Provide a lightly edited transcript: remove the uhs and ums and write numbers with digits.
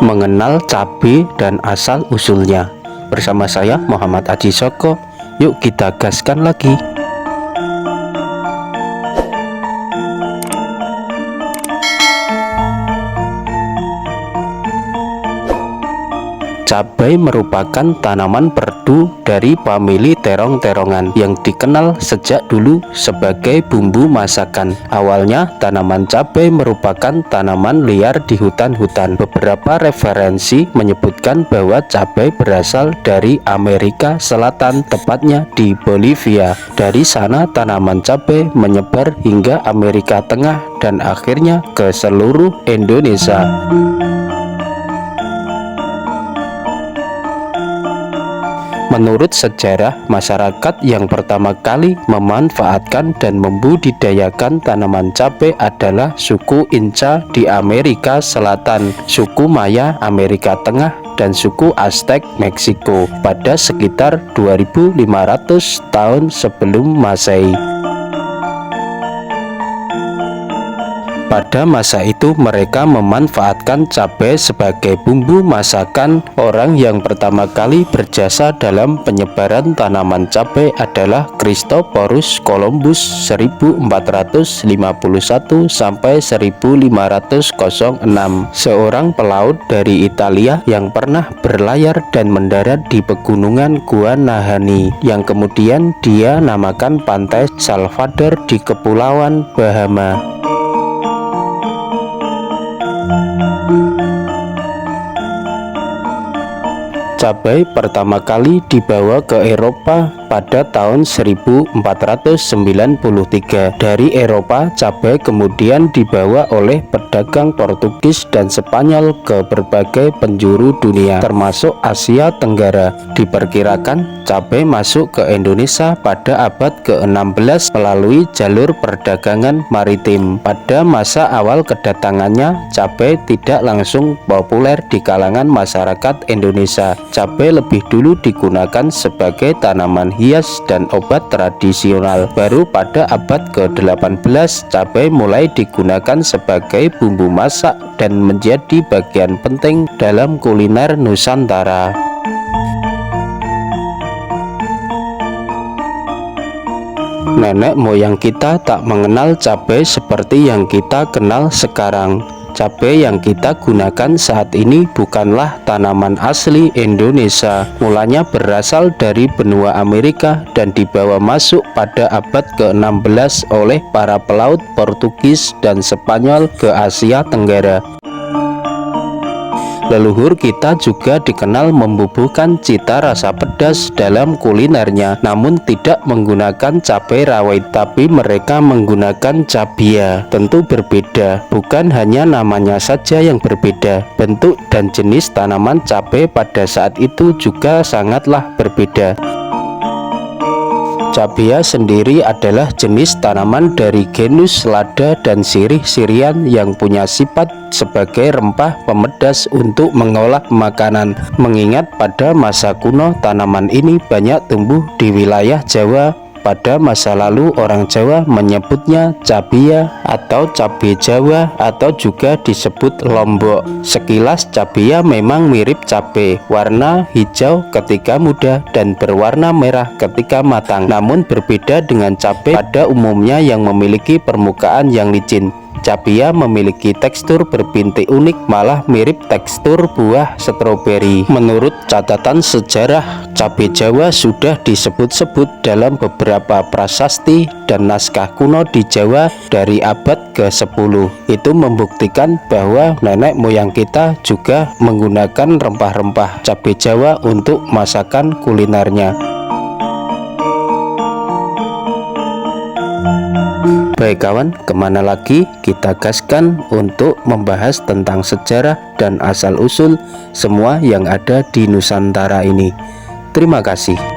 mengenal cabai dan asal-usulnya. Bersama saya Muhammad Aji Soko, yuk kita gaskan lagi. Cabai merupakan tanaman perdu dari famili terong-terongan yang dikenal sejak dulu sebagai bumbu masakan. Awalnya tanaman cabai merupakan tanaman liar di hutan-hutan. Beberapa referensi menyebutkan bahwa cabai berasal dari Amerika Selatan, tepatnya di Bolivia. Dari sana tanaman cabai menyebar hingga Amerika Tengah dan akhirnya ke seluruh Indonesia. Menurut sejarah, masyarakat yang pertama kali memanfaatkan dan membudidayakan tanaman cabai adalah suku Inca di Amerika Selatan, suku Maya Amerika Tengah, dan suku Aztec Meksiko pada sekitar 2500 tahun sebelum Masehi. Pada masa itu mereka memanfaatkan cabai sebagai bumbu masakan. Orang yang pertama kali berjasa dalam penyebaran tanaman cabai adalah Christophorus Columbus 1451 sampai 1506, seorang pelaut dari Italia yang pernah berlayar dan mendarat di pegunungan Guanahani, yang kemudian dia namakan pantai Salvador di Kepulauan Bahama. Cabai pertama kali dibawa ke Eropa pada tahun 1493. Dari Eropa, cabai kemudian dibawa oleh pedagang Portugis dan Spanyol ke berbagai penjuru dunia, termasuk Asia Tenggara. Diperkirakan cabai masuk ke Indonesia pada abad ke-16 melalui jalur perdagangan maritim. Pada masa awal kedatangannya, cabai tidak langsung populer di kalangan masyarakat Indonesia. Cabai lebih dulu digunakan sebagai tanaman hias dan obat tradisional. Baru pada abad ke-18 cabai mulai digunakan sebagai bumbu masak dan menjadi bagian penting dalam kuliner Nusantara. Nenek moyang kita tak mengenal cabai seperti yang kita kenal sekarang. Cabai yang kita gunakan saat ini bukanlah tanaman asli Indonesia. Mulanya berasal dari benua Amerika dan dibawa masuk pada abad ke-16 oleh para pelaut Portugis dan Spanyol ke Asia Tenggara. Leluhur kita juga dikenal membubuhkan cita rasa pedas dalam kulinernya, namun tidak menggunakan cabai rawit, tapi mereka menggunakan cabia. Tentu berbeda, bukan hanya namanya saja yang berbeda, bentuk dan jenis tanaman cabai pada saat itu juga sangatlah berbeda. Cabia sendiri adalah jenis tanaman dari genus lada dan sirih-sirian yang punya sifat sebagai rempah pemedas untuk mengolah makanan. Mengingat pada masa kuno tanaman ini banyak tumbuh di wilayah Jawa. Pada masa lalu orang Jawa menyebutnya cabia atau cabai Jawa atau juga disebut lombok. Sekilas cabia memang mirip cabai, warna hijau ketika muda dan berwarna merah ketika matang, namun berbeda dengan cabai pada umumnya yang memiliki permukaan yang licin. Cabia memiliki tekstur berbintik unik, malah mirip tekstur buah stroberi. Menurut catatan sejarah, cabai Jawa sudah disebut-sebut dalam beberapa prasasti dan naskah kuno di Jawa dari abad ke-10. Itu membuktikan bahwa nenek moyang kita juga menggunakan rempah-rempah cabai Jawa untuk masakan kulinernya. Baik kawan, kemana lagi kita gaskan untuk membahas tentang sejarah dan asal-usul semua yang ada di Nusantara ini. Terima kasih.